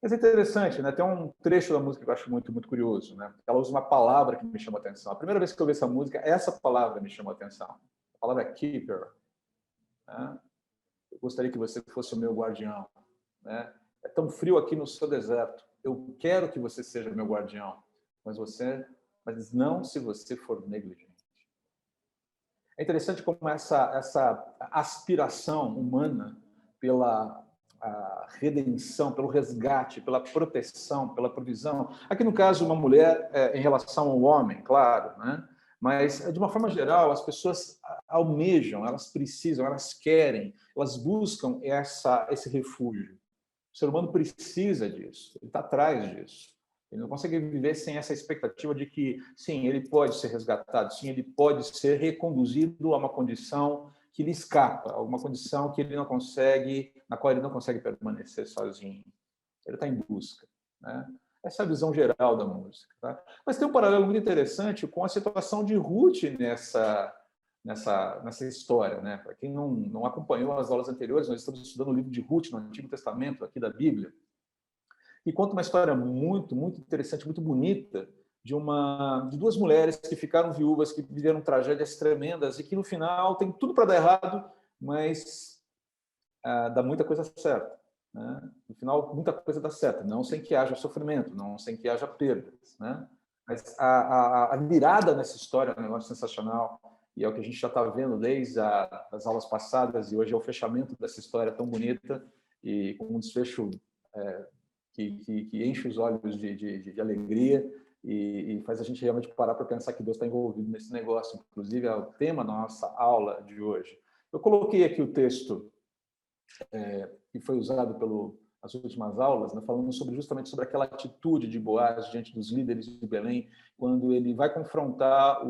Mas é interessante, né? Tem um trecho da música que eu acho muito, muito curioso, né? Ela usa uma palavra que me chamou a atenção. A primeira vez que eu ouvi essa música, essa palavra me chamou a atenção. A palavra é keeper, né? Eu gostaria que você fosse o meu guardião, né? É tão frio aqui no seu deserto. Eu quero que você seja meu guardião, mas não se você for negligente. É interessante como essa aspiração humana pela redenção, pelo resgate, pela proteção, pela provisão. Aqui, no caso, uma mulher em relação ao homem, claro, né? Mas, de uma forma geral, as pessoas almejam, elas precisam, elas querem, elas buscam esse refúgio. O ser humano precisa disso, ele está atrás disso. Ele não consegue viver sem essa expectativa de que, sim, ele pode ser resgatado, sim, ele pode ser reconduzido a uma condição que lhe escapa, a uma condição que ele não consegue, na qual ele não consegue permanecer sozinho. Ele está em busca, né? Essa é a visão geral da música. Tá? Mas tem um paralelo muito interessante com a situação de Ruth nessa história, né? Para quem não acompanhou as aulas anteriores, nós estamos estudando o livro de Ruth no Antigo Testamento, aqui da Bíblia, e conta uma história muito, muito interessante, muito bonita, de duas mulheres que ficaram viúvas, que viveram tragédias tremendas e que, no final, tem tudo para dar errado, mas dá muita coisa certa. Né? No final, muita coisa dá certo, não sem que haja sofrimento, não sem que haja perdas. Né? Mas a virada nessa história é um negócio sensacional, e é o que a gente já está vendo desde as aulas passadas, e hoje é o fechamento dessa história tão bonita, e com um desfecho que enche os olhos de alegria e faz a gente realmente parar para pensar que Deus está envolvido nesse negócio. Inclusive, é o tema da nossa aula de hoje. Eu coloquei aqui o texto que foi usado nas últimas aulas, né, falando justamente sobre aquela atitude de Boaz diante dos líderes de Belém, quando ele vai confrontar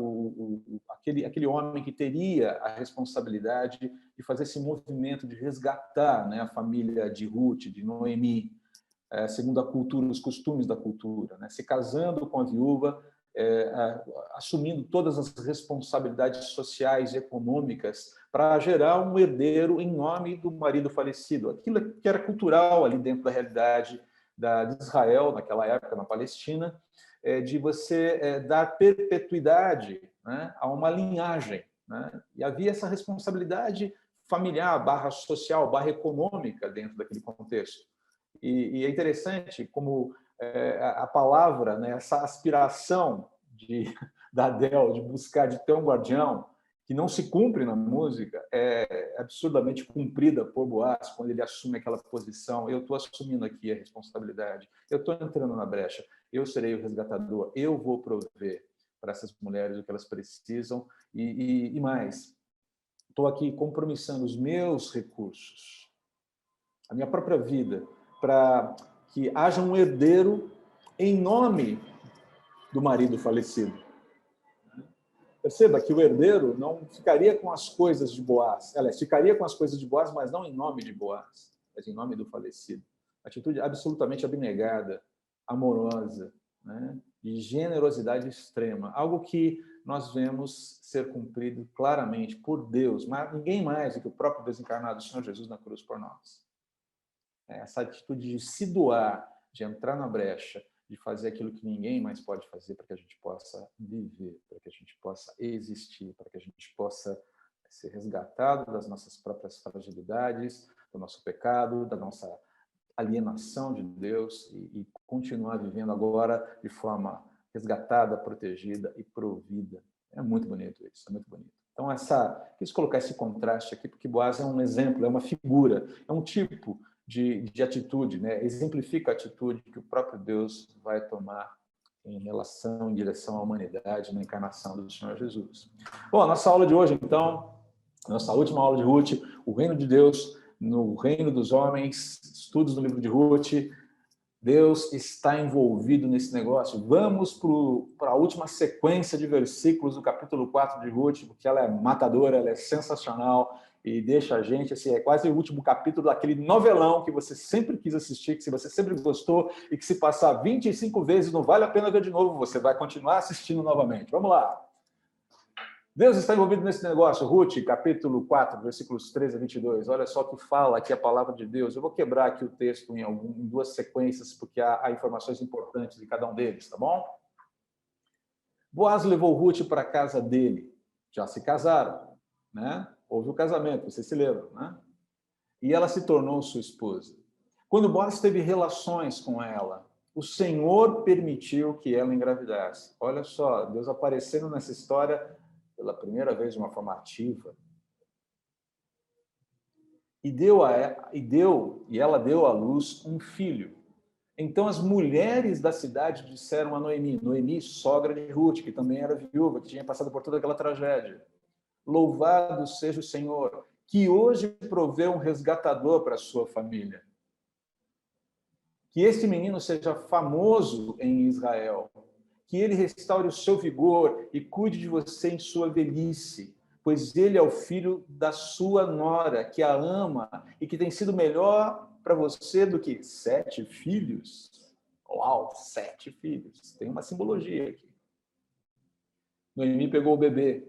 aquele homem que teria a responsabilidade de fazer esse movimento de resgatar, né, a família de Ruth, de Noemi, segundo a cultura, os costumes da cultura, né? Se casando com a viúva, assumindo todas as responsabilidades sociais e econômicas para gerar um herdeiro em nome do marido falecido. Aquilo que era cultural ali dentro da realidade de Israel, naquela época, na Palestina, de você dar perpetuidade, né, a uma linhagem. Né? E havia essa responsabilidade familiar, / social, / econômica dentro daquele contexto. E é interessante como a palavra, né, essa aspiração da Adele de buscar, de ter um guardião, que não se cumpre na música, é absurdamente cumprida por Boaz quando ele assume aquela posição. Eu estou assumindo aqui a responsabilidade, eu estou entrando na brecha, eu serei o resgatador, eu vou prover para essas mulheres o que elas precisam e mais. Estou aqui compromissando os meus recursos, a minha própria vida, para que haja um herdeiro em nome do marido falecido. Perceba que o herdeiro não ficaria com as coisas de Boaz. Aliás, ficaria com as coisas de Boaz, mas não em nome de Boaz, mas em nome do falecido. Atitude absolutamente abnegada, amorosa, né? De generosidade extrema. Algo que nós vemos ser cumprido claramente por Deus, mas ninguém mais do que o próprio Deus encarnado, o Senhor Jesus, na cruz por nós. Essa atitude de se doar, de entrar na brecha, de fazer aquilo que ninguém mais pode fazer para que a gente possa viver, para que a gente possa existir, para que a gente possa ser resgatado das nossas próprias fragilidades, do nosso pecado, da nossa alienação de Deus e continuar vivendo agora de forma resgatada, protegida e provida. É muito bonito isso, é muito bonito. Então, quis colocar esse contraste aqui, porque Boaz é um exemplo, é uma figura, é um tipo de atitude, né? Exemplifica a atitude que o próprio Deus vai tomar em direção à humanidade, na encarnação do Senhor Jesus. Bom, a nossa aula de hoje, então, nossa última aula de Ruth, o reino de Deus no reino dos homens, estudos do livro de Ruth. Deus está envolvido nesse negócio. Vamos para a última sequência de versículos do capítulo 4 de Ruth, porque ela é matadora, ela é sensacional e deixa a gente, assim, é quase o último capítulo daquele novelão que você sempre quis assistir, que você sempre gostou e que se passar 25 vezes não vale a pena ver de novo, você vai continuar assistindo novamente. Vamos lá. Deus está envolvido nesse negócio. Ruth, capítulo 4, versículos 13 a 22. Olha só o que fala aqui a palavra de Deus. Eu vou quebrar aqui o texto em duas sequências, porque há informações importantes de cada um deles, tá bom? Boaz levou Ruth para a casa dele. Já se casaram, né? Houve o casamento, você se lembra, né? E ela se tornou sua esposa. Quando Boaz teve relações com ela, o Senhor permitiu que ela engravidasse. Olha só, Deus aparecendo nessa história pela primeira vez de uma forma ativa. E ela deu à luz um filho. Então as mulheres da cidade disseram a Noemi, sogra de Ruth, que também era viúva, que tinha passado por toda aquela tragédia: louvado seja o Senhor, que hoje proveu um resgatador para a sua família. Que este menino seja famoso em Israel, que ele restaure o seu vigor e cuide de você em sua velhice, pois ele é o filho da sua nora, que a ama e que tem sido melhor para você do que 7 filhos. Uau, 7 filhos. Tem uma simbologia aqui. Noemi pegou o bebê,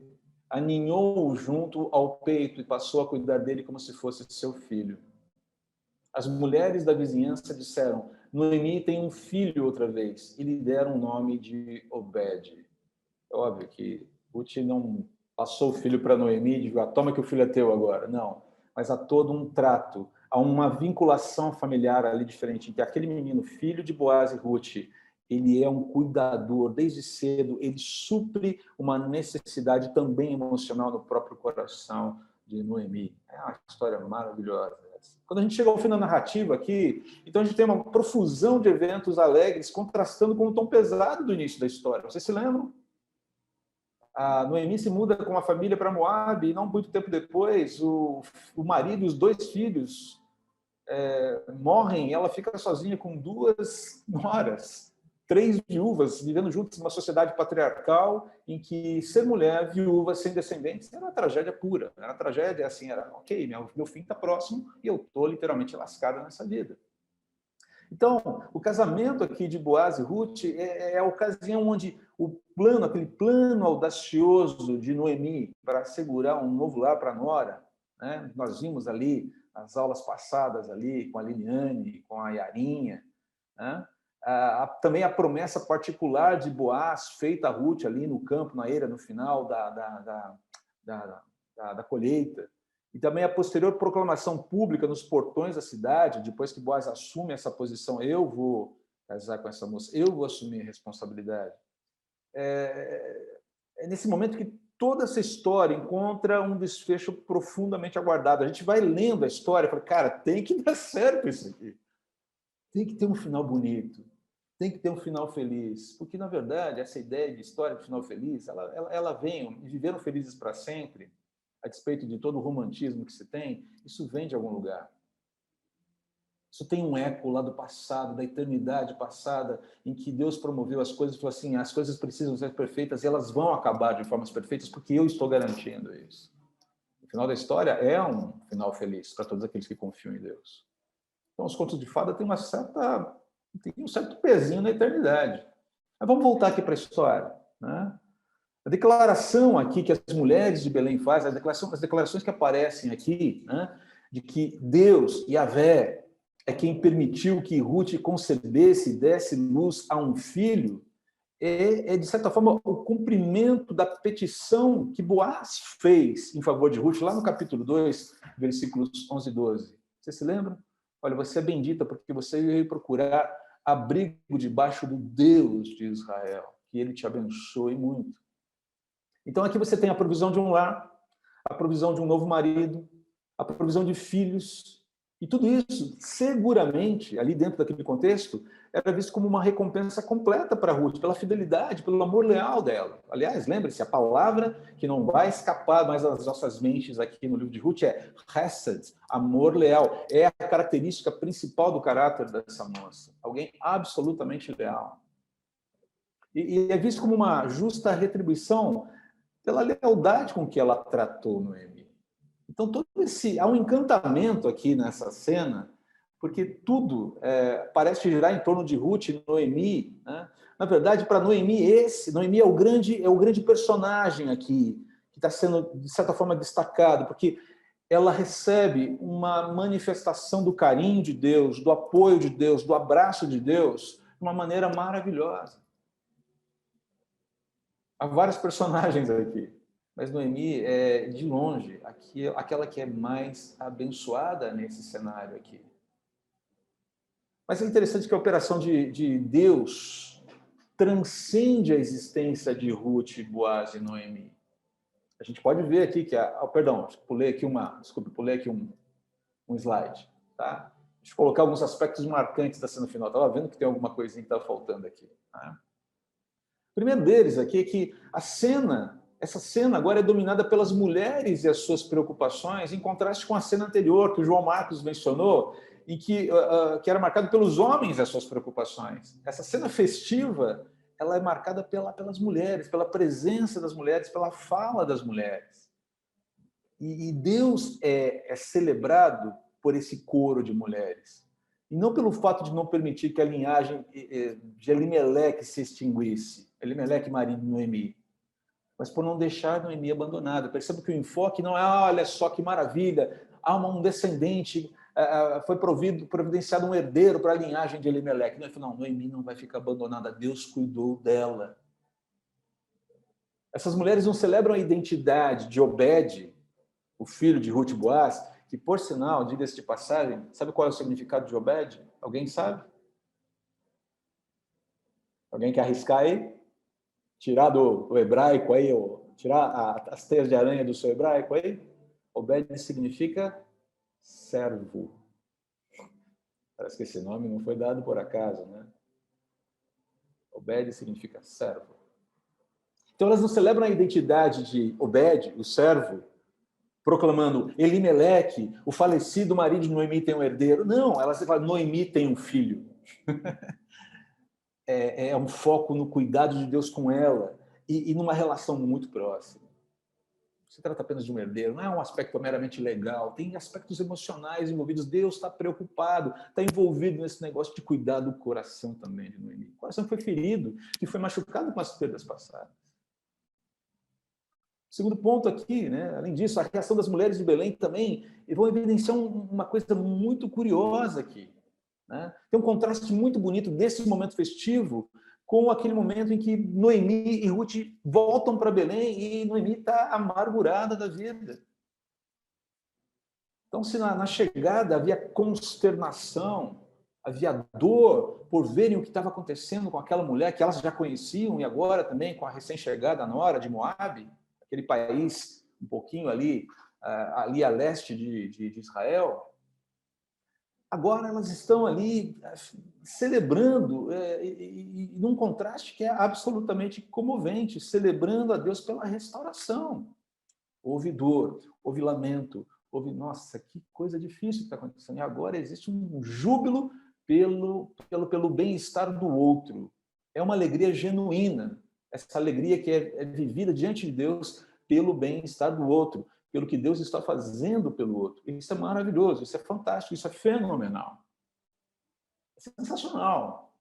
aninhou-o junto ao peito e passou a cuidar dele como se fosse seu filho. As mulheres da vizinhança disseram: Noemi tem um filho outra vez, e lhe deram o nome de Obed. É óbvio que Ruth não passou o filho para Noemi e disse: toma que o filho é teu agora. Não, mas há todo um trato, há uma vinculação familiar ali diferente, em que aquele menino, filho de Boaz e Ruth, ele é um cuidador, desde cedo, ele supre uma necessidade também emocional no próprio coração de Noemi. É uma história maravilhosa. Quando a gente chega ao fim da narrativa aqui, então a gente tem uma profusão de eventos alegres contrastando com o tom pesado do início da história. Vocês se lembram? A Noemi se muda com a família para Moab e não muito tempo depois o marido e os 2 filhos morrem e ela fica sozinha com 2 noras, 3 viúvas, vivendo juntas numa sociedade patriarcal em que ser mulher viúva sem descendentes era uma tragédia pura. Era uma tragédia assim, era ok, meu fim está próximo e eu estou literalmente lascada nessa vida. Então, o casamento aqui de Boaz e Ruth é a ocasião onde aquele plano audacioso de Noemi para assegurar um novo lar para a nora, né? Nós vimos ali nas aulas passadas ali com a Liliane, com a Yarinha, né? Também a promessa particular de Boaz feita a Ruth ali no campo, na eira, no final da colheita. E também a posterior proclamação pública nos portões da cidade, depois que Boaz assume essa posição: eu vou casar com essa moça, eu vou assumir a responsabilidade. É nesse momento que toda essa história encontra um desfecho profundamente aguardado. A gente vai lendo a história e fala: cara, tem que dar certo isso aqui. Tem que ter um final bonito, tem que ter um final feliz, porque, na verdade, essa ideia de história de final feliz, ela vem, viveram felizes para sempre, a despeito de todo o romantismo que se tem, isso vem de algum lugar. Isso tem um eco lá do passado, da eternidade passada, em que Deus promoveu as coisas e falou assim: as coisas precisam ser perfeitas e elas vão acabar de formas perfeitas porque eu estou garantindo isso. O final da história é um final feliz para todos aqueles que confiam em Deus. Então, os contos de fada têm um certo pezinho na eternidade. Mas vamos voltar aqui para a história, né? A declaração aqui que as mulheres de Belém fazem, as declarações que aparecem aqui, né, de que Deus, Yahvé, é quem permitiu que Ruth concebesse e desse luz a um filho, de certa forma, o cumprimento da petição que Boaz fez em favor de Ruth, lá no capítulo 2, versículos 11 e 12. Você se lembra? Olha, você é bendita porque você veio procurar abrigo debaixo do Deus de Israel, que ele te abençoe muito. Então, aqui você tem a provisão de um lar, a provisão de um novo marido, a provisão de filhos, e tudo isso, seguramente, ali dentro daquele contexto, era visto como uma recompensa completa para Ruth, pela fidelidade, pelo amor leal dela. Aliás, lembre-se, a palavra que não vai escapar mais das nossas mentes aqui no livro de Ruth é Hesed, amor leal. É a característica principal do caráter dessa moça. Alguém absolutamente leal. E é visto como uma justa retribuição pela lealdade com que ela tratou Noemi. Então, há um encantamento aqui nessa cena, porque tudo parece girar em torno de Ruth e Noemi, né? Na verdade, para Noemi, Noemi é o grande personagem aqui, que está sendo, de certa forma, destacado, porque ela recebe uma manifestação do carinho de Deus, do apoio de Deus, do abraço de Deus, de uma maneira maravilhosa. Há vários personagens aqui, mas Noemi é, de longe, aquela que é mais abençoada nesse cenário aqui. Mas é interessante que a operação de Deus transcende a existência de Ruth, Boaz e Noemi. A gente pode ver aqui que perdão, pulei aqui um slide, tá? Deixa eu colocar alguns aspectos marcantes da cena final. Estava vendo que tem alguma coisinha que estava faltando aqui. Tá? O primeiro deles aqui é que essa cena agora é dominada pelas mulheres e as suas preocupações, em contraste com a cena anterior que o João Marcos mencionou, em que era marcado pelos homens e as suas preocupações. Essa cena festiva, ela é marcada pelas mulheres, pela presença das mulheres, pela fala das mulheres. E Deus é celebrado por esse coro de mulheres. E não pelo fato de não permitir que a linhagem de Elimeleque se extinguisse, Elimeleque, marido de Noemi, mas por não deixar Noemi abandonada. Perceba que o enfoque não é, olha só que maravilha, há um descendente, foi providenciado um herdeiro para a linhagem de Elimeleque. Não, Noemi não vai ficar abandonada, Deus cuidou dela. Essas mulheres não celebram a identidade de Obed, o filho de Ruth e Boaz, que, por sinal, diga-se de passagem, sabe qual é o significado de Obed? Alguém sabe? Alguém quer arriscar aí? Tirar do hebraico aí, ou tirar as teias de aranha do seu hebraico aí? Obed significa servo. Parece que esse nome não foi dado por acaso, né? Obed significa servo. Então, elas não celebram a identidade de Obed, o servo, proclamando Elimeleque, o falecido marido de Noemi, tem um herdeiro. Não, elas falam, Noemi tem um filho. É um foco no cuidado de Deus com ela e numa relação muito próxima. Não se trata apenas de um herdeiro, não é um aspecto meramente legal, tem aspectos emocionais envolvidos. Deus está preocupado, está envolvido nesse negócio de cuidar do coração também de Noemi. O coração foi ferido e foi machucado com as perdas passadas. Segundo ponto aqui, né? Além disso, a reação das mulheres de Belém também vão evidenciar uma coisa muito curiosa aqui. Né? Tem um contraste muito bonito desse momento festivo com aquele momento em que Noemi e Ruth voltam para Belém e Noemi está amargurada da vida. Então, se na chegada havia consternação, havia dor por verem o que estava acontecendo com aquela mulher que elas já conheciam e agora também com a recém-chegada nora de Moabe, aquele país um pouquinho ali a leste de Israel, agora elas estão ali celebrando, e num contraste que é absolutamente comovente, celebrando a Deus pela restauração. Houve dor, houve lamento, houve, nossa, que coisa difícil que está acontecendo. E agora existe um júbilo pelo bem-estar do outro. É uma alegria genuína, essa alegria que é vivida diante de Deus pelo bem-estar do outro, pelo que Deus está fazendo pelo outro. Isso é maravilhoso, isso é fantástico, isso é fenomenal. É sensacional.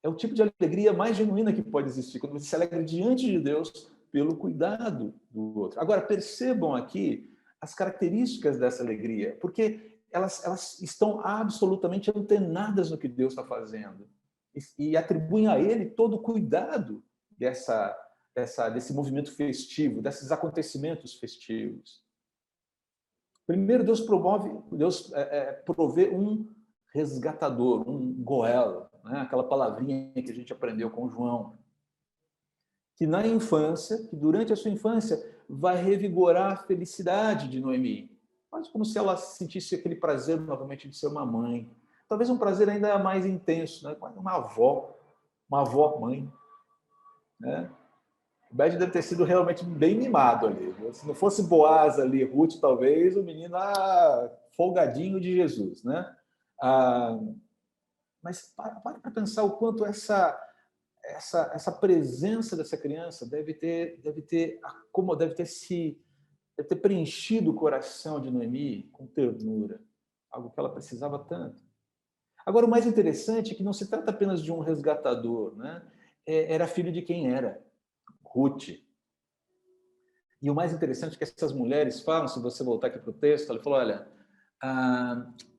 É o tipo de alegria mais genuína que pode existir, quando você se alegra diante de Deus pelo cuidado do outro. Agora, percebam aqui as características dessa alegria, porque elas estão absolutamente antenadas no que Deus está fazendo e atribuem a Ele todo o cuidado desse movimento festivo, desses acontecimentos festivos. Primeiro, Deus provê um resgatador, um goel, né? Aquela palavrinha que a gente aprendeu com João, que na infância, que durante a sua infância, vai revigorar a felicidade de Noemi. Quase como se ela sentisse aquele prazer novamente de ser uma mãe. Talvez um prazer ainda mais intenso, né? Uma avó-mãe. Né? O Bed deve ter sido realmente bem mimado ali. Se não fosse Boaz ali, Ruth, talvez, o menino folgadinho de Jesus. Né? Mas para pensar o quanto essa presença dessa criança deve ter preenchido o coração de Noemi com ternura, algo que ela precisava tanto. Agora, o mais interessante é que não se trata apenas de um resgatador, né? Era filho de quem era? Ruth. E o mais interessante é que essas mulheres falam, se você voltar aqui para o texto, ela falou, olha,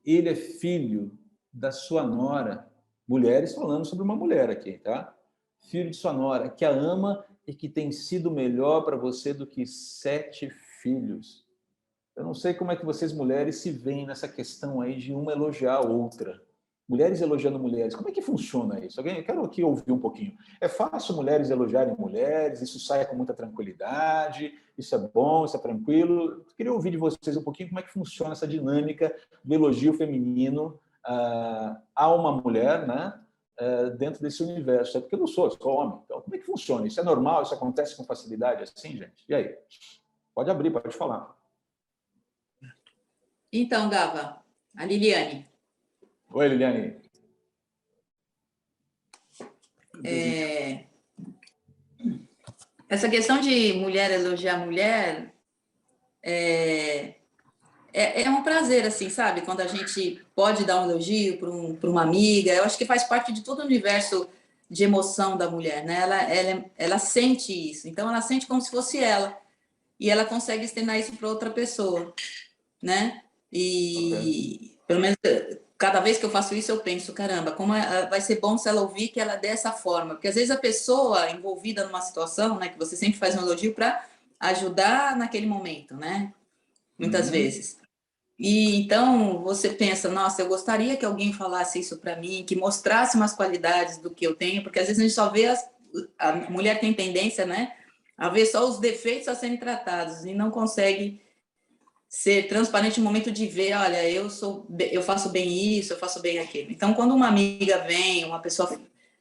ele é filho da sua nora. Mulheres falando sobre uma mulher aqui, tá? Filho de sua nora, que a ama e que tem sido melhor para você do que 7 filhos. Eu não sei como é que vocês, mulheres, se veem nessa questão aí de uma elogiar a outra. Mulheres elogiando mulheres. Como é que funciona isso? Alguém? Eu quero aqui ouvir um pouquinho. É fácil mulheres elogiarem mulheres? Isso sai com muita tranquilidade? Isso é bom? Isso é tranquilo? Eu queria ouvir de vocês um pouquinho como é que funciona essa dinâmica do elogio feminino a uma mulher, né? Dentro desse universo. É porque eu não sou homem. Então, como é que funciona? Isso é normal? Isso acontece com facilidade assim, gente? E aí? Pode abrir, pode falar. Então, Gava, a Liliane. Oi, Liliane. Essa questão de mulher elogiar mulher é um prazer, assim, sabe? Quando a gente pode dar um elogio para uma amiga. Eu acho que faz parte de todo o universo de emoção da mulher, né? Ela sente isso. Então, ela sente como se fosse ela. E ela consegue externar isso para outra pessoa, né? E, pelo menos, cada vez que eu faço isso, eu penso, caramba, como vai ser bom se ela ouvir que ela dê essa forma. Porque, às vezes, a pessoa envolvida numa situação, né, que você sempre faz um elogio para ajudar naquele momento, né? Muitas vezes. E, então, você pensa, nossa, eu gostaria que alguém falasse isso para mim, que mostrasse umas qualidades do que eu tenho, porque, às vezes, a gente só vê a mulher tem tendência, né, a ver só os defeitos a serem tratados e não consegue ser transparente no momento de ver, olha, eu faço bem isso, eu faço bem aquilo. Então, quando uma amiga vem, uma pessoa,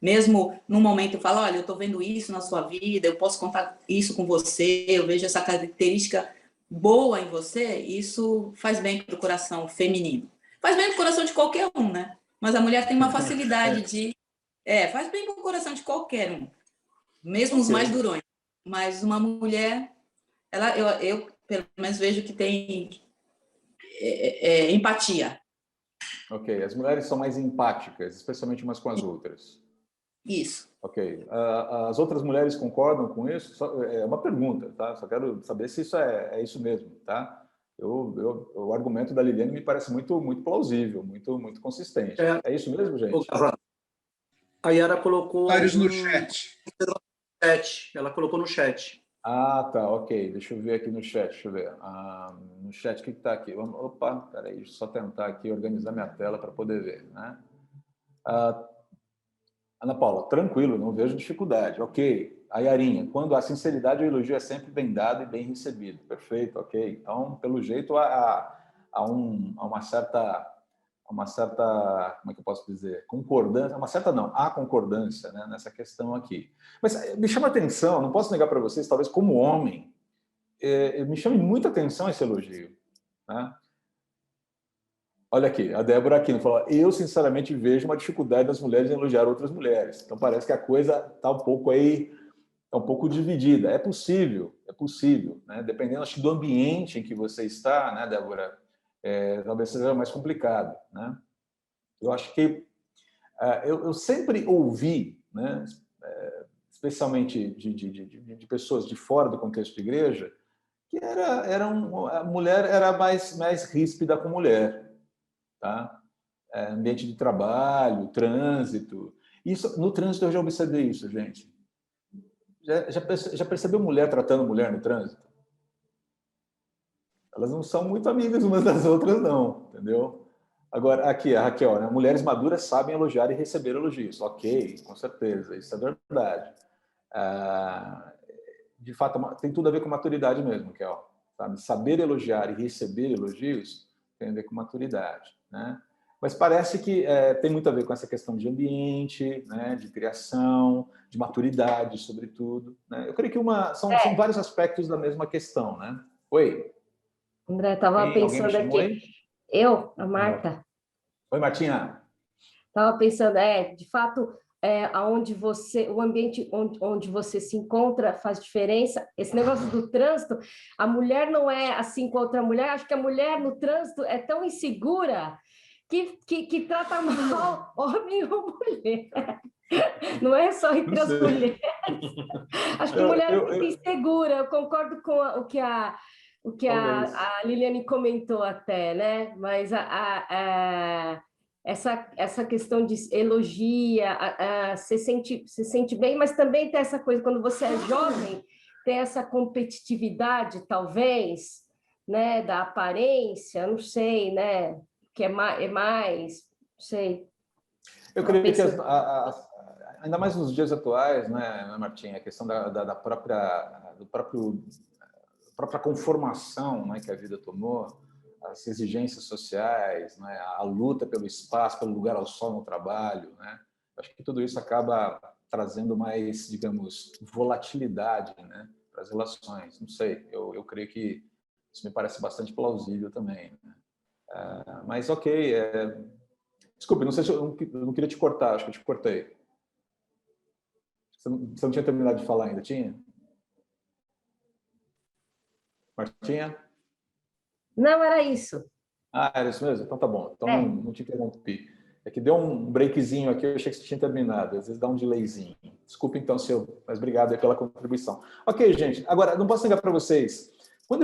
mesmo num momento, fala, olha, eu estou vendo isso na sua vida, eu posso contar isso com você, eu vejo essa característica boa em você, isso faz bem para o coração feminino. Faz bem para o coração de qualquer um, né? Mas a mulher tem uma facilidade de... faz bem para o coração de qualquer um, mesmo os mais durões. Mas uma mulher, eu pelo menos vejo que tem empatia. Ok, as mulheres são mais empáticas, especialmente umas com as outras. Isso. Ok, as outras mulheres concordam com isso? É uma pergunta, tá? Só quero saber se isso é isso mesmo, tá? O argumento da Liliane me parece muito, muito plausível, muito, muito consistente. É isso mesmo, gente? A Yara colocou no chat. Ela colocou no chat. Ah, tá, ok. Deixa eu ver aqui no chat, deixa eu ver. No chat, o que está aqui? Opa, peraí, deixa eu só tentar aqui organizar minha tela para poder ver, né? Ana Paula, tranquilo, não vejo dificuldade. Ok. A Yarinha, quando a sinceridade, o elogio é sempre bem dado e bem recebido. Perfeito, ok. Então, pelo jeito, há uma certa, como é que eu posso dizer? Concordância, uma certa não, há concordância, né, nessa questão aqui. Mas me chama a atenção, não posso negar para vocês, talvez como homem, me chame muita atenção esse elogio, né? Olha aqui, a Débora aqui falou, eu sinceramente vejo uma dificuldade das mulheres em elogiar outras mulheres. Então parece que a coisa está um pouco aí, é um pouco dividida. É possível, né? Dependendo, acho que do ambiente em que você está, né, Débora, talvez seja mais complicado, né? Eu acho que eu sempre ouvi, né, especialmente de pessoas de fora do contexto de igreja, que a mulher era mais ríspida com mulher. Tá? Ambiente de trabalho, trânsito. Isso, no trânsito eu já observei isso, gente. Já percebeu mulher tratando mulher no trânsito? Elas não são muito amigas umas das outras, não, entendeu? Agora, aqui, a Raquel, né? Mulheres maduras sabem elogiar e receber elogios. Ok, com certeza, isso é verdade. De fato, tem tudo a ver com maturidade mesmo, Raquel. Sabe? Saber elogiar e receber elogios tem a ver com maturidade, né? Mas parece que tem muito a ver com essa questão de ambiente, né, de criação, de maturidade, sobretudo, né? Eu creio que são vários aspectos da mesma questão, né? Oi. André, estava pensando aqui. A Marta. Oi, Martinha. Estava pensando, de fato, o ambiente onde você se encontra faz diferença. Esse negócio do trânsito, a mulher não é assim com outra mulher. Acho que a mulher no trânsito é tão insegura que trata mal homem ou mulher. Não é só entre Não as sei. mulheres. Acho que mulher fica insegura. Eu concordo com o que Talvez. a Liliane comentou até, né? Mas essa questão de elogia, se sente bem, mas também tem essa coisa, quando você é jovem, tem essa competitividade, talvez, né? Da aparência, não sei, né? Que é mais, não sei. Eu Estava creio que pensando. ainda mais nos dias atuais, né, Martinha, a questão da própria conformação, né, que a vida tomou, as exigências sociais, né, a luta pelo espaço, pelo lugar ao sol no trabalho, né, acho que tudo isso acaba trazendo mais, digamos, volatilidade, né, para as relações. Não sei, eu creio que isso me parece bastante plausível também, né? Mas ok, desculpe, não sei se eu não queria te cortar, acho que eu te cortei. Você não tinha terminado de falar ainda, tinha? Martinha? Não, era isso. Ah, era isso mesmo? Então tá bom. Então É. não te interrompi. É que deu um breakzinho aqui, eu achei que você tinha terminado. Às vezes dá um delayzinho. Desculpa então, mas obrigado aí pela contribuição. Ok, gente. Agora, não posso negar para vocês. Quando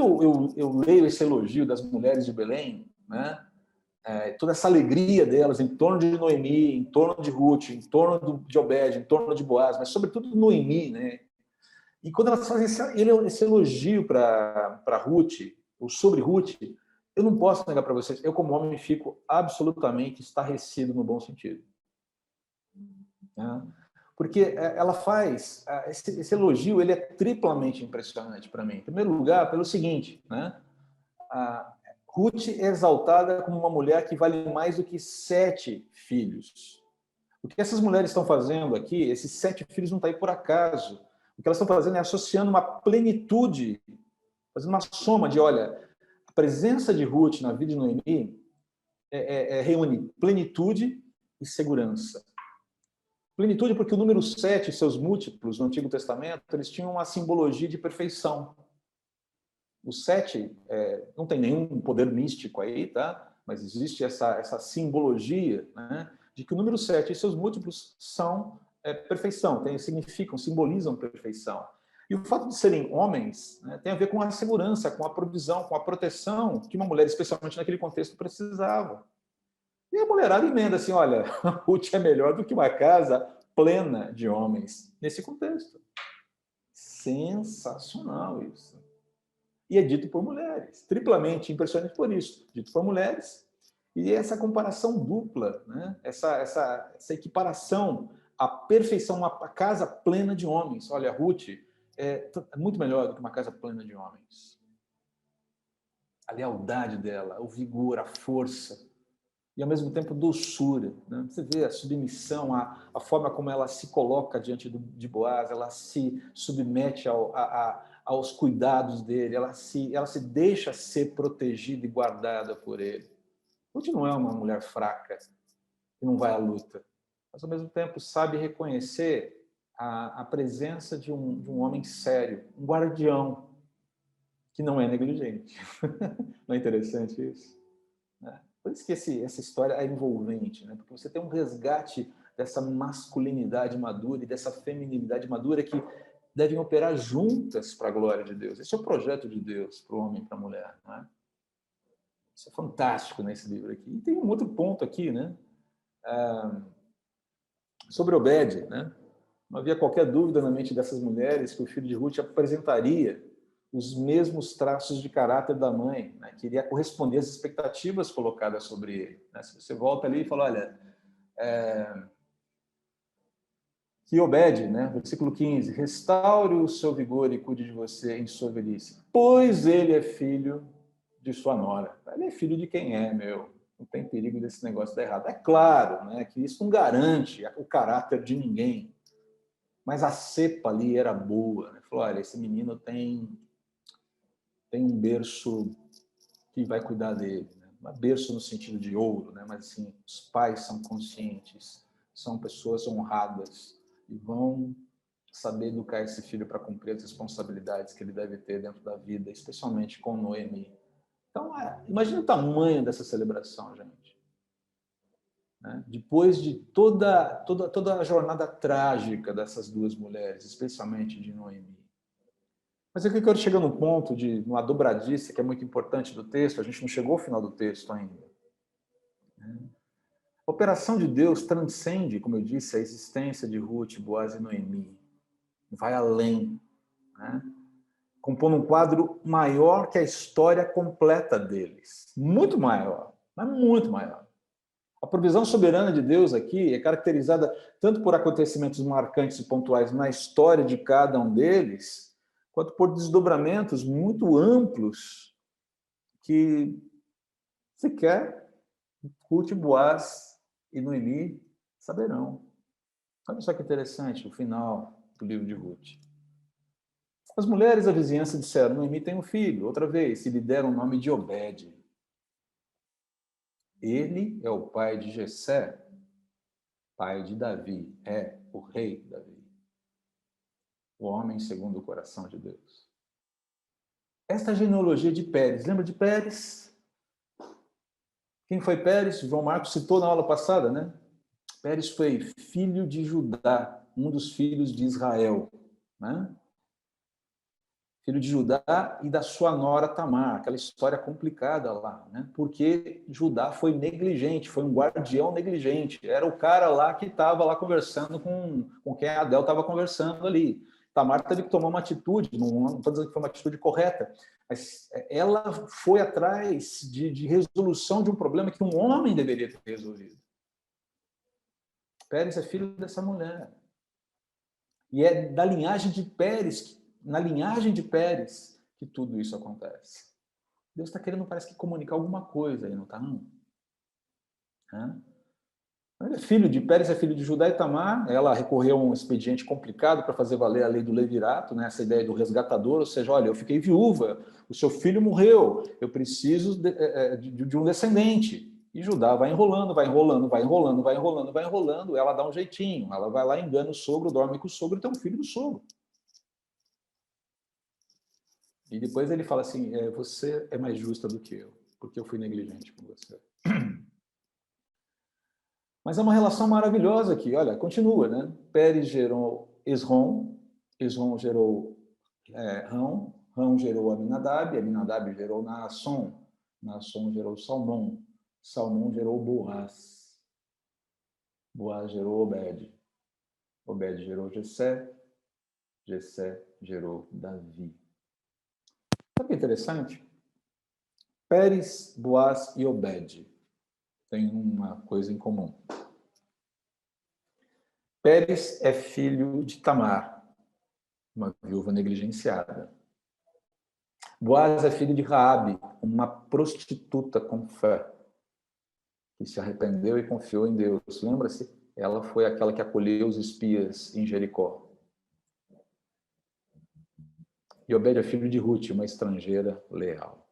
eu leio esse elogio das mulheres de Belém, né? Toda essa alegria delas em torno de Noemi, em torno de Ruth, em torno de Obed, em torno de Boaz, mas sobretudo Noemi, né? E quando elas fazem esse elogio para Ruth, ou sobre Ruth, eu não posso negar para vocês, eu como homem fico absolutamente estarrecido no bom sentido. Né? Porque ela faz, esse elogio, ele é triplamente impressionante para mim. Em primeiro lugar, pelo seguinte, né? A Ruth é exaltada como uma mulher que vale mais do que 7 filhos. O que essas mulheres estão fazendo aqui, esses 7 filhos não estão aí por acaso. O que elas estão fazendo é associando uma plenitude, fazendo uma soma de, olha, a presença de Ruth na vida de Noemi reúne plenitude e segurança. Plenitude porque o número 7 e seus múltiplos no Antigo Testamento, eles tinham uma simbologia de perfeição. O 7 não tem nenhum poder místico aí, tá? Mas existe essa simbologia, né, de que o número 7 e seus múltiplos são perfeição, simbolizam perfeição. E o fato de serem homens, né, tem a ver com a segurança, com a provisão, com a proteção que uma mulher, especialmente naquele contexto, precisava. E a mulherada emenda assim, olha, Ruth é melhor do que uma casa plena de homens nesse contexto. Sensacional isso. E é dito por mulheres, triplamente impressionante por isso, dito por mulheres. E essa comparação dupla, né? essa equiparação à perfeição, uma casa plena de homens. Olha, Ruth é muito melhor do que uma casa plena de homens. A lealdade dela, o vigor, a força, e ao mesmo tempo doçura. Né? Você vê a submissão, a forma como ela se coloca diante de Boaz, ela se submete aos cuidados dele, ela se deixa ser protegida e guardada por ele. Ruth não é uma mulher fraca que não vai à luta, mas ao mesmo tempo sabe reconhecer a presença de um homem sério, um guardião, que não é negligente. Não é interessante isso? Por isso que essa história é envolvente, né? Porque você tem um resgate dessa masculinidade madura e dessa feminilidade madura que devem operar juntas para a glória de Deus. Esse é o projeto de Deus para o homem e para a mulher. Não é? Isso é fantástico nesse livro aqui. E tem um outro ponto aqui, né? Sobre Obed, né? Não havia qualquer dúvida na mente dessas mulheres que o filho de Ruth apresentaria os mesmos traços de caráter da mãe, né? Que iria corresponder às expectativas colocadas sobre ele. Né? Se você volta ali e fala, olha, que Obed, né? Versículo 15, restaure o seu vigor e cuide de você em sua velhice, pois ele é filho de sua nora. Ele é filho de quem é, meu. Não tem perigo desse negócio dar errado. É claro, né, que isso não garante o caráter de ninguém, mas a cepa ali era boa. Né? Falou, olha, esse menino tem um berço que vai cuidar dele. Né? Um berço no sentido de ouro, né? Mas assim, os pais são conscientes, são pessoas honradas e vão saber educar esse filho para cumprir as responsabilidades que ele deve ter dentro da vida, especialmente com Noemi. Então, imagina o tamanho dessa celebração, gente. né? Depois de toda a jornada trágica dessas duas mulheres, especialmente de Noemi. Mas aqui eu quero chegar num ponto de uma dobradiça que é muito importante do texto. A gente não chegou ao final do texto ainda. A operação de Deus transcende, como eu disse, a existência de Ruth, Boaz e Noemi. Vai além, né? Compondo um quadro maior que a história completa deles. Muito maior, mas muito maior. A provisão soberana de Deus aqui é caracterizada tanto por acontecimentos marcantes e pontuais na história de cada um deles, quanto por desdobramentos muito amplos que sequer Ruth, Boaz e Noemi saberão. Olha só que interessante o final do livro de Ruth. As mulheres da vizinhança disseram: Noemi tem um filho, outra vez, e lhe deram o nome de Obed. Ele é o pai de Jessé, pai de Davi, é o rei Davi, o homem segundo o coração de Deus. Esta genealogia de Pérez, lembra de Pérez? Quem foi Pérez? João Marcos citou na aula passada, né? Pérez foi filho de Judá, um dos filhos de Israel, né? Filho de Judá e da sua nora Tamar, aquela história complicada lá, né? Porque Judá foi negligente, foi um guardião negligente, era o cara lá que estava lá conversando com quem a Adel estava conversando ali. Tamar teve que tomar uma atitude, não estou dizendo que foi uma atitude correta, mas ela foi atrás de resolução de um problema que um homem deveria ter resolvido. Pérez é filho dessa mulher. E é da linhagem de Pérez, na linhagem de Pérez, que tudo isso acontece. Deus está querendo, parece que, comunicar alguma coisa aí, não está? Não. Ele é filho de Pérez, é filho de Judá e Tamar. Ela recorreu a um expediente complicado para fazer valer a lei do levirato, né? Essa ideia do resgatador, ou seja, olha, eu fiquei viúva, o seu filho morreu, eu preciso de um descendente. E Judá vai enrolando, ela dá um jeitinho, ela vai lá, engana o sogro, dorme com o sogro e tem um filho do sogro. E depois ele fala assim, você é mais justa do que eu, porque eu fui negligente com você. Mas é uma relação maravilhosa aqui, olha, continua, né? Pérez gerou Esrom, Esrom gerou Rão, Rão gerou Aminadab, Aminadab gerou Naasson, Naasson gerou Salmão, Salmão gerou Boaz, Boaz gerou Obed, Obed gerou Jessé, Jessé gerou Davi. Sabe o que é interessante? Pérez, Boaz e Obed têm uma coisa em comum. Pérez é filho de Tamar, uma viúva negligenciada. Boaz é filho de Raabe, uma prostituta com fé, que se arrependeu e confiou em Deus. Lembra-se? Ela foi aquela que acolheu os espias em Jericó. E Obed é filho de Ruth, uma estrangeira leal.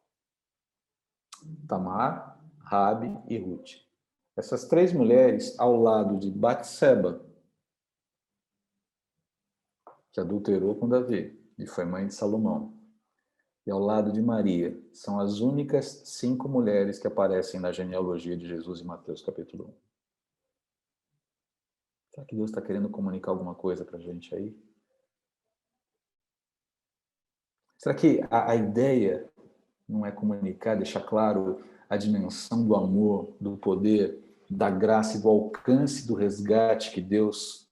Tamar, Raabe e Ruth. Essas três mulheres, ao lado de Batseba, que adulterou com Davi e foi mãe de Salomão, e ao lado de Maria, são as únicas 5 mulheres que aparecem na genealogia de Jesus em Mateus capítulo 1. Será que Deus está querendo comunicar alguma coisa para a gente aí? Será que a ideia não é comunicar, deixar claro a dimensão do amor, do poder, da graça e do alcance do resgate que Deus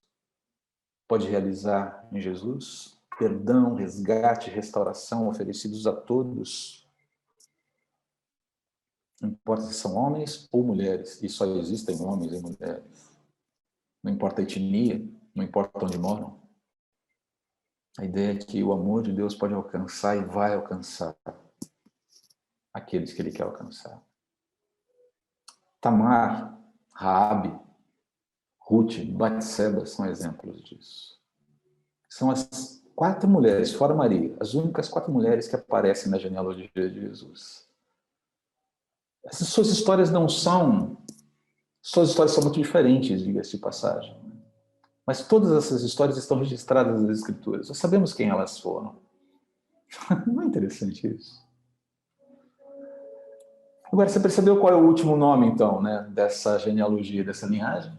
pode realizar em Jesus? Perdão, resgate, restauração oferecidos a todos. Não importa se são homens ou mulheres, e só existem homens e mulheres. Não importa a etnia, não importa onde moram. A ideia é que o amor de Deus pode alcançar e vai alcançar aqueles que Ele quer alcançar. Tamar, Raabe, Ruth, Batseba são exemplos disso. São as 4 mulheres, fora Maria, as únicas 4 mulheres que aparecem na genealogia de Jesus. Essas suas histórias suas histórias são muito diferentes, diga-se de passagem. Mas todas essas histórias estão registradas nas Escrituras. Nós sabemos quem elas foram. Não é interessante isso? Agora, você percebeu qual é o último nome, então, né, dessa genealogia, dessa linhagem?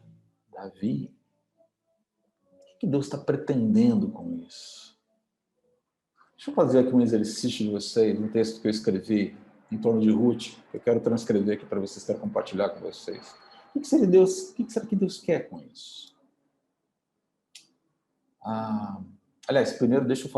Davi. O que Deus está pretendendo com isso? Deixa eu fazer aqui um exercício de vocês, um texto que eu escrevi em torno de Ruth, que eu quero transcrever aqui para vocês, quero compartilhar com vocês. O que será que Deus quer com isso? Aliás, primeiro deixa eu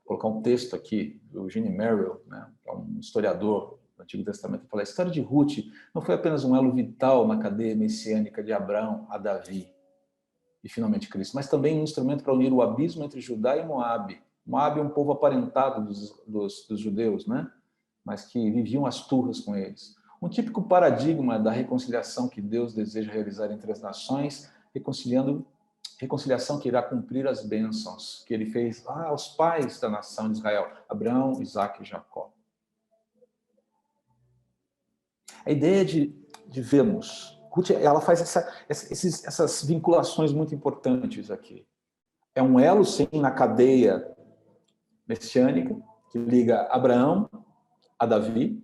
colocar um texto aqui do Eugene Merrill, né, que é um historiador do Antigo Testamento, que fala: a história de Ruth não foi apenas um elo vital na cadeia messiânica de Abraão a Davi e finalmente Cristo, mas também um instrumento para unir o abismo entre Judá e Moabe. Moabe é um povo aparentado dos judeus, né, mas que viviam as turras com eles. Um típico paradigma da reconciliação que Deus deseja realizar entre as nações, reconciliação que irá cumprir as bênçãos que ele fez aos pais da nação de Israel, Abraão, Isaque e Jacó. A ideia de vermos, Ruth, ela faz essas vinculações muito importantes aqui. É um elo, sim, na cadeia messiânica, que liga Abraão a Davi,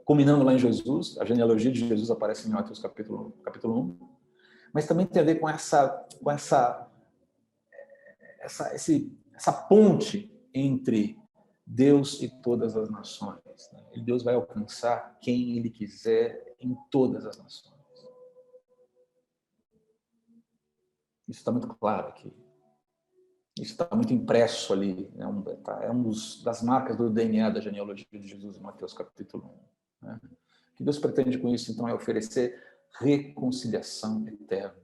culminando lá em Jesus. A genealogia de Jesus aparece em Mateus capítulo 1. Mas também tem a ver com essa ponte entre Deus e todas as nações. Deus vai alcançar quem Ele quiser em todas as nações. Isso está muito claro aqui. Isso está muito impresso ali. É uma das marcas do DNA da genealogia de Jesus em Mateus capítulo 1. Né? O que Deus pretende com isso, então, é oferecer reconciliação eterna.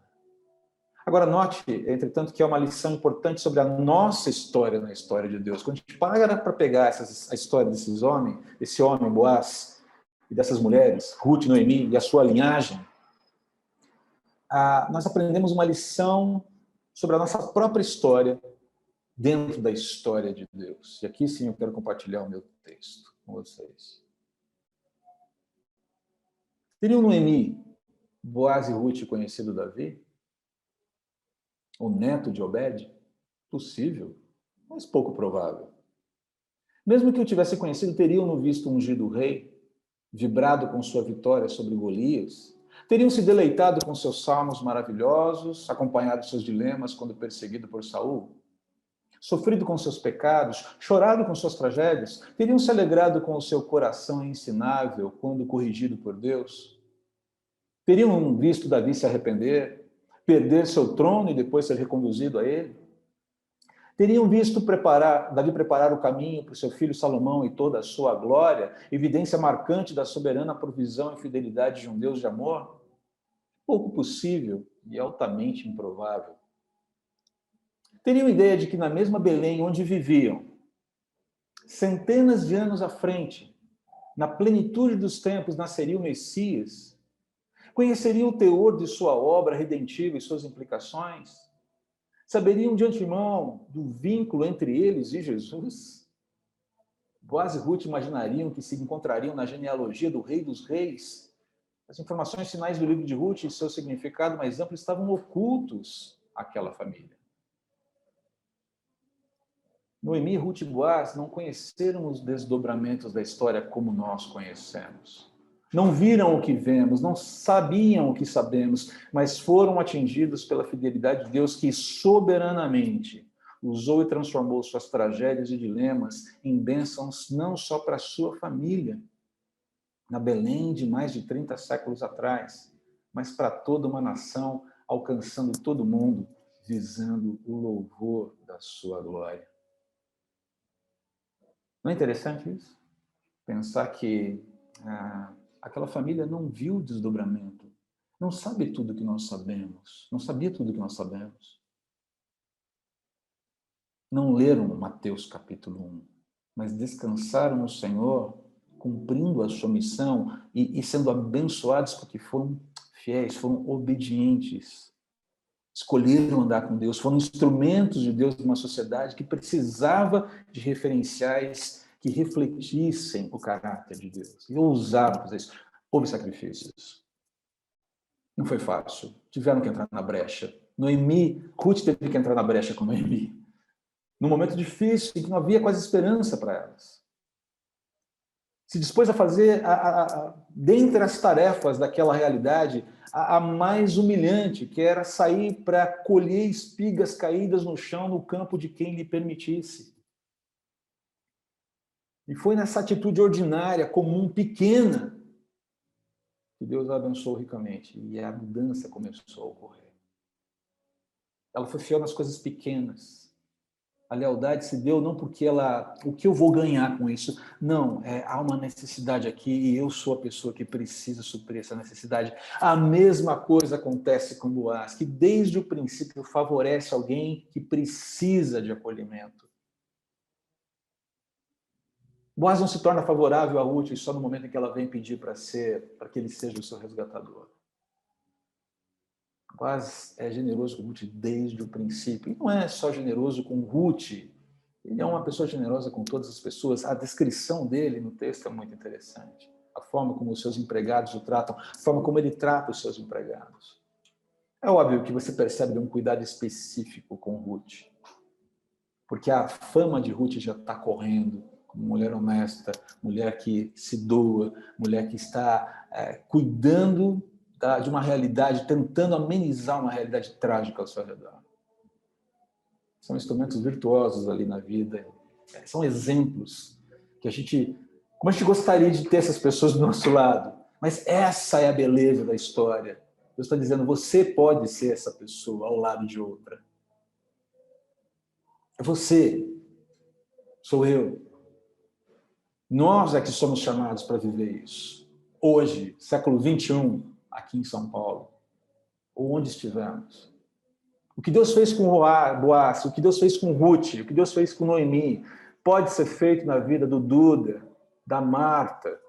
Agora, note, entretanto, que é uma lição importante sobre a nossa história na história de Deus. Quando a gente para pegar a história desse homem, Boaz, e dessas mulheres, Ruth, Noemi, e a sua linhagem, nós aprendemos uma lição sobre a nossa própria história dentro da história de Deus. E aqui, sim, eu quero compartilhar o meu texto com vocês. Teriam Noemi, Boaz e Ruth conhecido Davi? O neto de Obed? Possível, mas pouco provável. Mesmo que o tivesse conhecido, teriam-no visto ungido rei, vibrado com sua vitória sobre Golias? Teriam se deleitado com seus salmos maravilhosos, acompanhado seus dilemas quando perseguido por Saul? Sofrido com seus pecados, chorado com suas tragédias? Teriam se alegrado com o seu coração ensinável quando corrigido por Deus? Teriam visto Davi se arrepender, perder seu trono e depois ser reconduzido a ele? Teriam visto Davi preparar o caminho para o seu filho Salomão e toda a sua glória, evidência marcante da soberana provisão e fidelidade de um Deus de amor? Pouco possível e altamente improvável. Teriam ideia de que na mesma Belém onde viviam, centenas de anos à frente, na plenitude dos tempos, nasceria o Messias? Conheceriam o teor de sua obra redentiva e suas implicações? Saberiam de antemão do vínculo entre eles e Jesus? Boaz e Ruth imaginariam que se encontrariam na genealogia do Rei dos Reis? As informações finais do livro de Ruth e seu significado mais amplo estavam ocultos àquela família. Noemi, Ruth e Boaz não conheceram os desdobramentos da história como nós conhecemos. Não viram o que vemos, não sabiam o que sabemos, mas foram atingidos pela fidelidade de Deus que soberanamente usou e transformou suas tragédias e dilemas em bênçãos não só para a sua família, na Belém de mais de 30 séculos atrás, mas para toda uma nação, alcançando todo mundo, visando o louvor da sua glória. Não é interessante isso? Pensar que aquela família não viu o desdobramento, não sabe tudo que nós sabemos, não sabia tudo que nós sabemos. Não leram Mateus capítulo 1, mas descansaram no Senhor, cumprindo a sua missão e sendo abençoados porque foram fiéis, foram obedientes. Escolheram andar com Deus, foram instrumentos de Deus numa sociedade que precisava de referenciais que refletissem o caráter de Deus. E ousaram fazer isso. Houve sacrifícios. Não foi fácil. Tiveram que entrar na brecha. Ruth teve que entrar na brecha com Noemi. Num momento difícil, em que não havia quase esperança para elas. Se dispôs a fazer, dentre as tarefas daquela realidade, a mais humilhante, que era sair para colher espigas caídas no chão no campo de quem lhe permitisse. E foi nessa atitude ordinária, comum, pequena, que Deus a abençoou ricamente. E a mudança começou a ocorrer. Ela foi fiel nas coisas pequenas. A lealdade se deu não porque o que eu vou ganhar com isso? Não, há uma necessidade aqui e eu sou a pessoa que precisa suprir essa necessidade. A mesma coisa acontece com Boaz, que desde o princípio favorece alguém que precisa de acolhimento. Boaz não se torna favorável a Ruth só no momento em que ela vem pedir para que ele seja o seu resgatador. Boaz é generoso com Ruth desde o princípio. E não é só generoso com Ruth, ele é uma pessoa generosa com todas as pessoas. A descrição dele no texto é muito interessante. A forma como os seus empregados o tratam, a forma como ele trata os seus empregados. É óbvio que você percebe um cuidado específico com Ruth, porque a fama de Ruth já está correndo como mulher honesta, mulher que se doa, mulher que está cuidando de uma realidade, tentando amenizar uma realidade trágica ao seu redor. São instrumentos virtuosos ali na vida, são exemplos que como a gente gostaria de ter essas pessoas do nosso lado, mas essa é a beleza da história. Deus está dizendo, você pode ser essa pessoa ao lado de outra. É você, sou eu. Nós é que somos chamados para viver isso. Hoje, século 21, aqui em São Paulo, ou onde estivermos. O que Deus fez com Boaz, o que Deus fez com Ruth, o que Deus fez com Noemi, pode ser feito na vida do Duda, da Marta,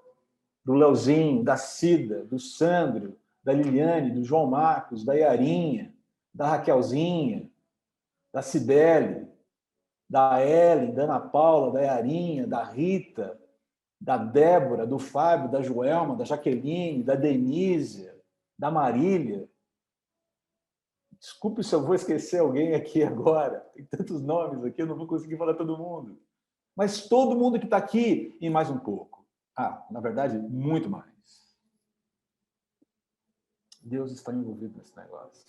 do Leozinho, da Cida, do Sandro, da Liliane, do João Marcos, da Yarinha, da Raquelzinha, da Cibele, da Ellen, da Ana Paula, da Yarinha, da Rita, da Débora, do Fábio, da Joelma, da Jaqueline, da Denísia, da Marília. Desculpe se eu vou esquecer alguém aqui agora. Tem tantos nomes aqui, eu não vou conseguir falar todo mundo. Mas todo mundo que está aqui e mais um pouco. Na verdade, muito mais. Deus está envolvido nesse negócio.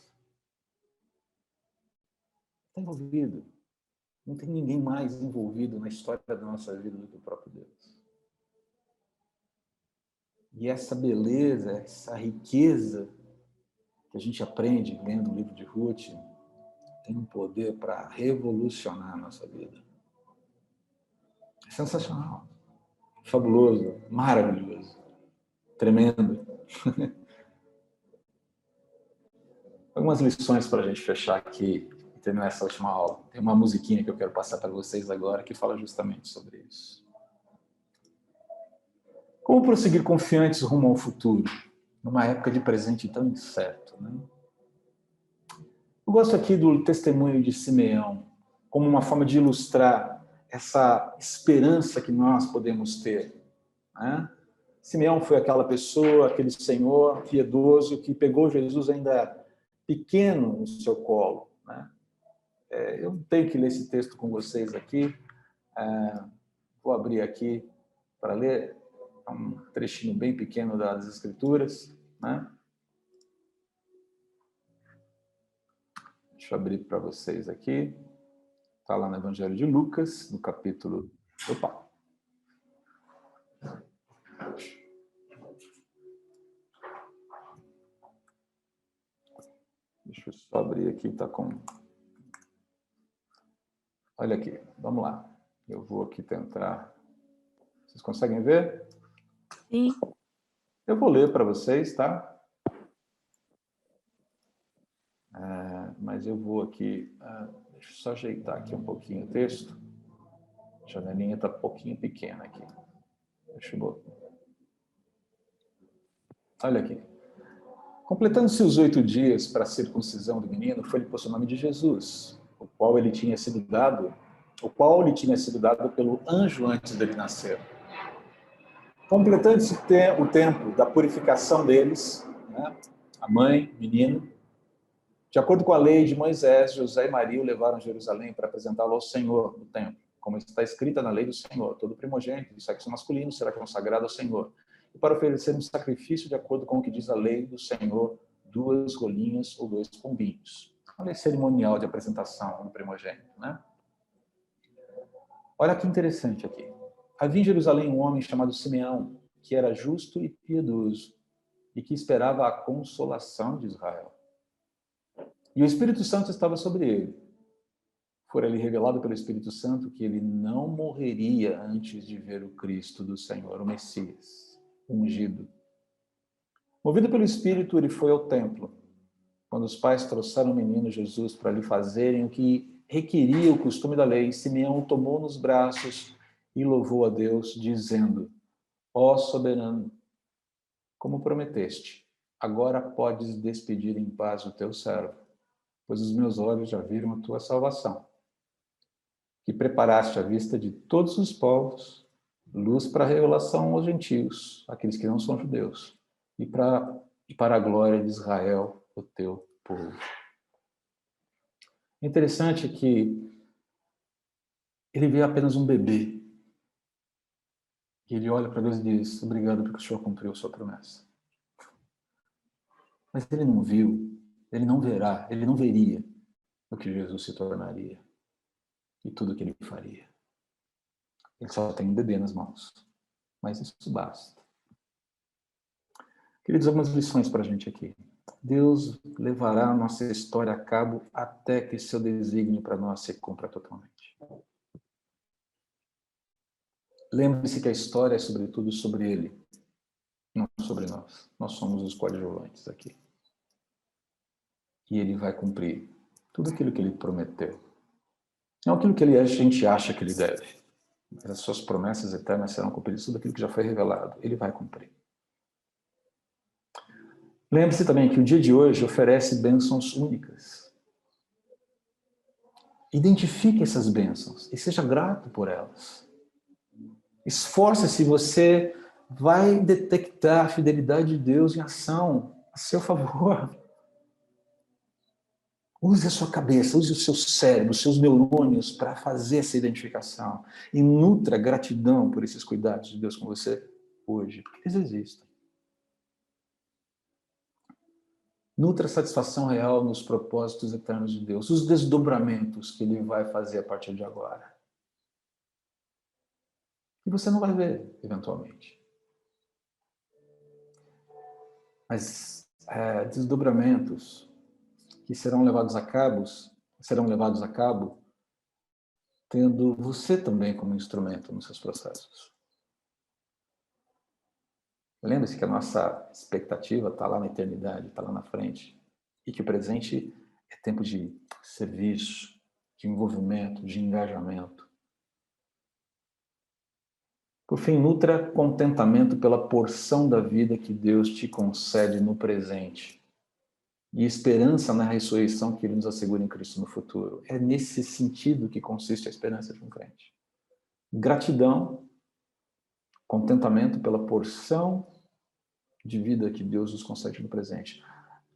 Está envolvido. Não tem ninguém mais envolvido na história da nossa vida do que o próprio Deus. E essa beleza, essa riqueza que a gente aprende lendo o livro de Ruth, tem um poder para revolucionar a nossa vida. É sensacional, fabuloso, maravilhoso, tremendo. Algumas lições para a gente fechar aqui e terminar essa última aula. Tem uma musiquinha que eu quero passar para vocês agora que fala justamente sobre isso. Como prosseguir confiantes rumo ao futuro, numa época de presente tão incerto, né? Eu gosto aqui do testemunho de Simeão, como uma forma de ilustrar essa esperança que nós podemos ter, né? Simeão foi aquela pessoa, aquele senhor piedoso que pegou Jesus ainda pequeno no seu colo, né? Eu não tenho que ler esse texto com vocês aqui, vou abrir aqui para ler. É um trechinho bem pequeno das Escrituras, né? Deixa eu abrir para vocês aqui. Está lá no Evangelho de Lucas, no capítulo... Opa! Deixa eu só abrir aqui, tá com... Olha aqui, vamos lá. Eu vou aqui tentar... Vocês conseguem ver? Sim. Eu vou ler para vocês, tá? Mas eu vou aqui... deixa eu só ajeitar aqui um pouquinho o texto. A janelinha está um pouquinho pequena aqui. Deixa eu botar. Olha aqui. Completando-se os 8 dias para a circuncisão do menino, foi-lhe posto o nome de Jesus, o qual lhe tinha sido dado pelo anjo antes dele nascer. Completando-se o tempo da purificação deles, né, a mãe, o menino, de acordo com a lei de Moisés, José e Maria o levaram a Jerusalém para apresentá-lo ao Senhor no templo. como está escrita na lei do Senhor. Todo primogênito do sexo masculino será consagrado ao Senhor. E para oferecer um sacrifício de acordo com o que diz a lei do Senhor, 2 rolinhas ou 2 pombinhos. Olha esse cerimonial de apresentação do primogênito, né? Olha que interessante aqui. Havia em Jerusalém um homem chamado Simeão, que era justo e piedoso, e que esperava a consolação de Israel. E o Espírito Santo estava sobre ele. Fora-lhe revelado pelo Espírito Santo que ele não morreria antes de ver o Cristo do Senhor, o Messias, ungido. Movido pelo Espírito, ele foi ao templo. Quando os pais trouxeram o menino Jesus para lhe fazerem o que requeria o costume da lei, Simeão o tomou nos braços e louvou a Deus, dizendo: Ó soberano, como prometeste, agora podes despedir em paz o teu servo, pois os meus olhos já viram a tua salvação, que preparaste à vista de todos os povos, luz para a revelação aos gentios, aqueles que não são judeus, e para a glória de Israel, o teu povo. É interessante que ele vê apenas um bebê. E ele olha para Deus e diz: obrigado porque o Senhor cumpriu a sua promessa. Mas ele não viu, ele não verá, ele não veria o que Jesus se tornaria e tudo o que ele faria. Ele só tem um bebê nas mãos. Mas isso basta. Queridos, algumas lições para a gente aqui. Deus levará a nossa história a cabo até que seu desígnio para nós se cumpra totalmente. Lembre-se que a história é sobretudo sobre Ele, não sobre nós. Nós somos os coadjuvantes aqui. E Ele vai cumprir tudo aquilo que Ele prometeu. Não aquilo que a gente acha que Ele deve. Mas as suas promessas eternas serão cumpridas. Tudo aquilo que já foi revelado, Ele vai cumprir. Lembre-se também que o dia de hoje oferece bênçãos únicas. Identifique essas bênçãos e seja grato por elas. Esforce-se, você vai detectar a fidelidade de Deus em ação a seu favor. Use a sua cabeça, use o seu cérebro, os seus neurônios para fazer essa identificação. E nutra gratidão por esses cuidados de Deus com você hoje, porque eles existem. Nutra satisfação real nos propósitos eternos de Deus, os desdobramentos que Ele vai fazer a partir de agora. E você não vai ver, eventualmente. Mas desdobramentos que serão levados a cabo tendo você também como instrumento nos seus processos. Lembre-se que a nossa expectativa está lá na eternidade, está lá na frente. E que o presente é tempo de serviço, de envolvimento, de engajamento. Por fim, nutra contentamento pela porção da vida que Deus te concede no presente. E esperança na ressurreição que Ele nos assegura em Cristo no futuro. É nesse sentido que consiste a esperança de um crente. Gratidão, contentamento pela porção de vida que Deus nos concede no presente.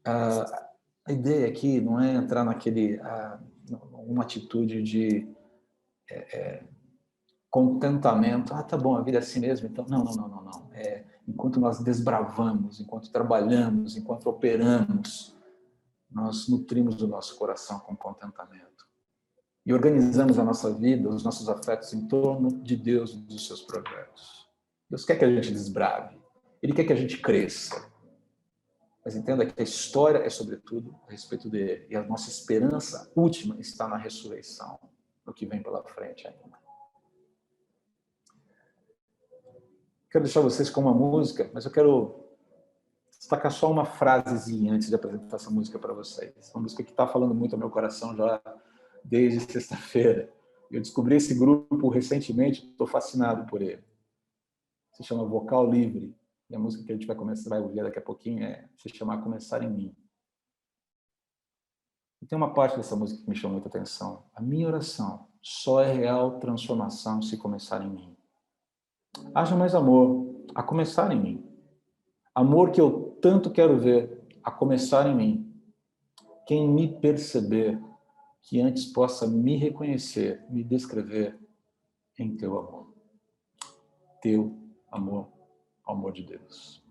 A ideia aqui não é entrar numa atitude de contentamento. Tá bom, a vida é assim mesmo, então não. Enquanto nós desbravamos, enquanto trabalhamos, enquanto operamos, nós nutrimos o nosso coração com contentamento. E organizamos a nossa vida, os nossos afetos em torno de Deus e dos seus projetos. Deus quer que a gente desbrave. Ele quer que a gente cresça. Mas entenda que a história é, sobretudo, a respeito dele. E a nossa esperança última está na ressurreição, no que vem pela frente ainda. Quero deixar vocês com uma música, mas eu quero destacar só uma frasezinha antes de apresentar essa música para vocês. Uma música que está falando muito ao meu coração já desde sexta-feira. Eu descobri esse grupo recentemente, estou fascinado por ele. Se chama Vocal Livre. E a música que a gente vai ouvir daqui a pouquinho se chama Começar em Mim. E tem uma parte dessa música que me chama muita atenção. A minha oração só é real transformação se começar em mim. Haja mais amor, a começar em mim. Amor que eu tanto quero ver, a começar em mim. Quem me perceber, que antes possa me reconhecer, me descrever, em teu amor. Teu amor, o amor de Deus.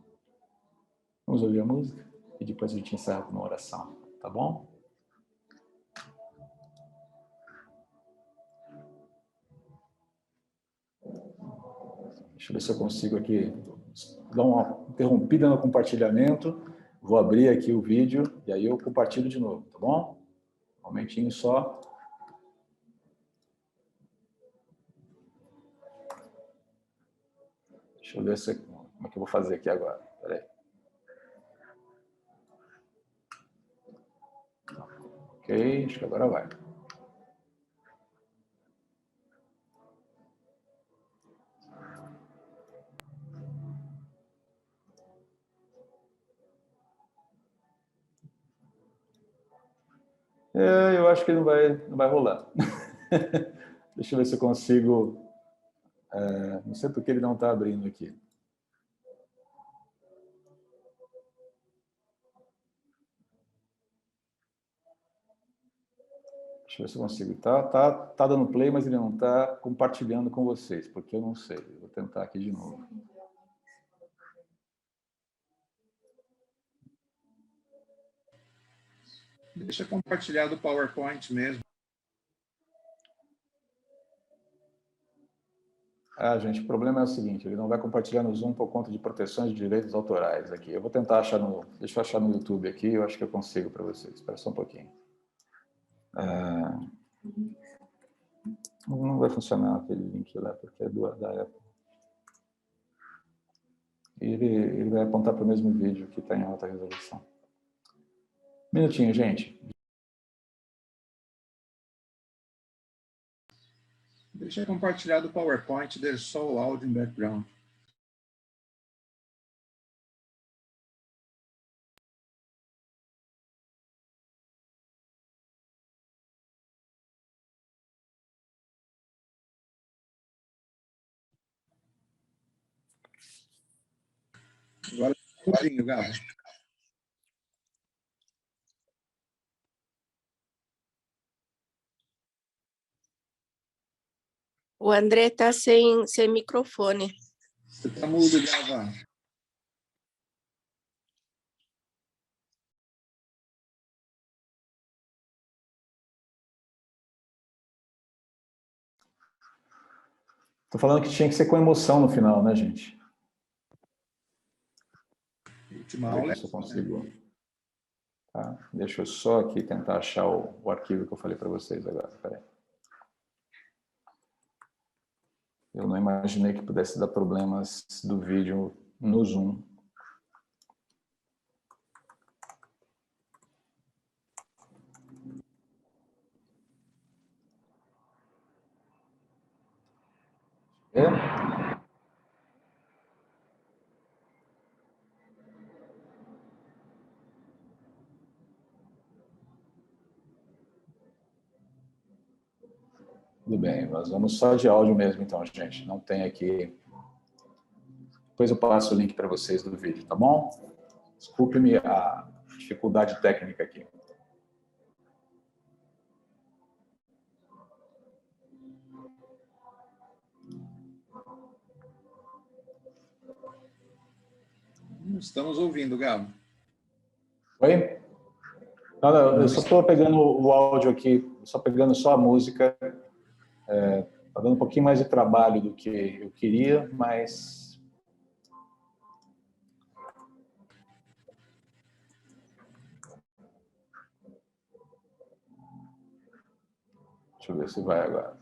Vamos ouvir a música e depois a gente encerra com uma oração, tá bom? Deixa eu ver se eu consigo aqui dar uma interrompida no compartilhamento. Vou abrir aqui o vídeo e aí eu compartilho de novo, tá bom? Um momentinho só. Deixa eu ver como é que eu vou fazer aqui agora. Espera aí. Ok, acho que agora vai. Eu acho que não vai rolar. Deixa eu ver se eu consigo. Não sei porque ele não está abrindo aqui. Deixa eu ver se eu consigo. Tá dando play, mas ele não está compartilhando com vocês, porque eu não sei. Eu vou tentar aqui de novo. Deixa compartilhar do PowerPoint mesmo. Gente, o problema é o seguinte, ele não vai compartilhar no Zoom por conta de proteções de direitos autorais aqui. Eu vou tentar achar deixa eu achar no YouTube aqui, eu acho que eu consigo para vocês. Espera só um pouquinho. Não vai funcionar aquele link lá, porque é da Apple. Ele vai apontar para o mesmo vídeo que está em alta resolução. Minutinho, gente. Deixa compartilhar do PowerPoint, deixa só o áudio em background. Agora, tudinho, Gabo. O André está sem microfone. Você está mudo, Gava. Estou falando que tinha que ser com emoção no final, né, gente? Última aula. Se eu consigo. Tá? Deixa eu só aqui tentar achar o arquivo que eu falei para vocês agora. Peraí. Eu não imaginei que pudesse dar problemas do vídeo no Zoom. Tudo bem, nós vamos só de áudio mesmo, então, gente. Não tem aqui. Depois eu passo o link para vocês do vídeo, tá bom? Desculpe-me a dificuldade técnica aqui. Estamos ouvindo, Gabo. Oi? Não, eu só estou pegando o áudio aqui, só pegando só a música. Está dando um pouquinho mais de trabalho do que eu queria, mas... Deixa eu ver se vai agora.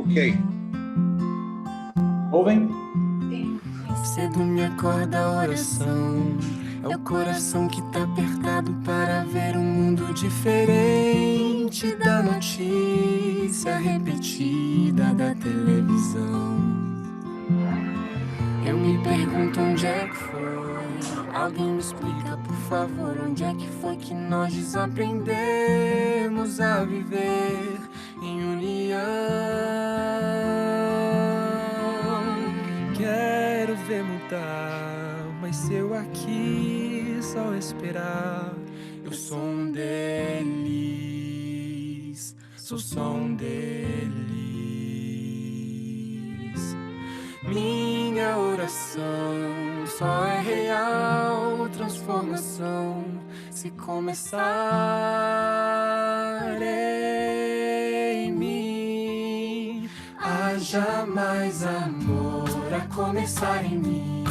Ok. Ouvem? Cedo me acorda a oração. É o coração que tá apertado para ver um mundo diferente da notícia repetida da televisão. Eu me pergunto onde é que foi. Alguém me explica, por favor, onde é que foi que nós desaprendemos a viver em união. ver mudar, mas se eu aqui só esperar, eu sou um deles, sou só um deles. Minha oração só é real transformação se começar em mim. Haja mais amor a começar em mim,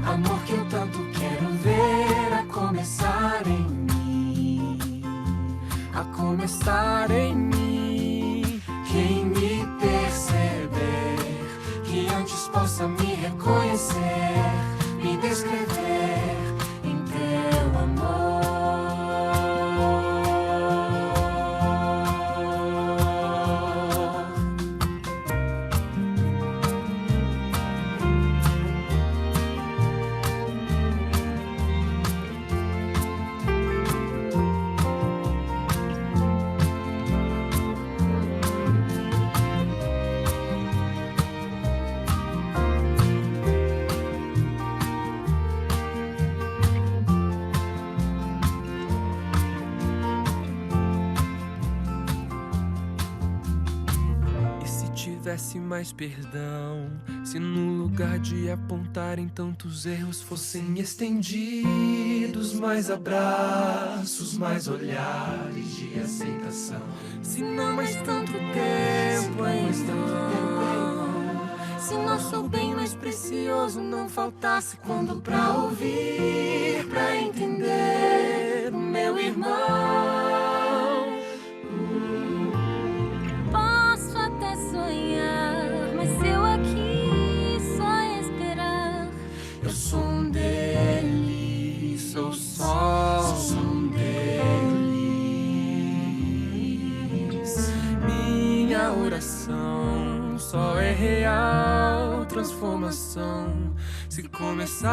amor que eu tanto quero ver a começar em mim, a começar em mim. Quem me perceber, que antes possa me reconhecer, me descrever em teu amor. Tivesse mais perdão, se no lugar de apontarem tantos erros fossem estendidos mais abraços, mais olhares de aceitação. Se não mais tanto tempo em vão, se nosso bem mais precioso não faltasse quando pra ouvir, pra entender o meu irmão. Sou um deles, sou só um deles. Minha oração só é real transformação se começar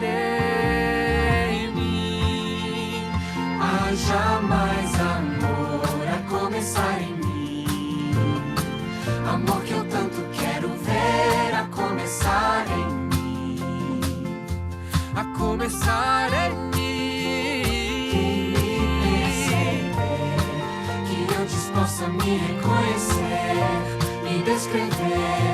em mim. Haja mais amor a começar em mim, amor que eu tanto quero ver a começar em mim, a começar em mim. Que antes possa me reconhecer, me descrever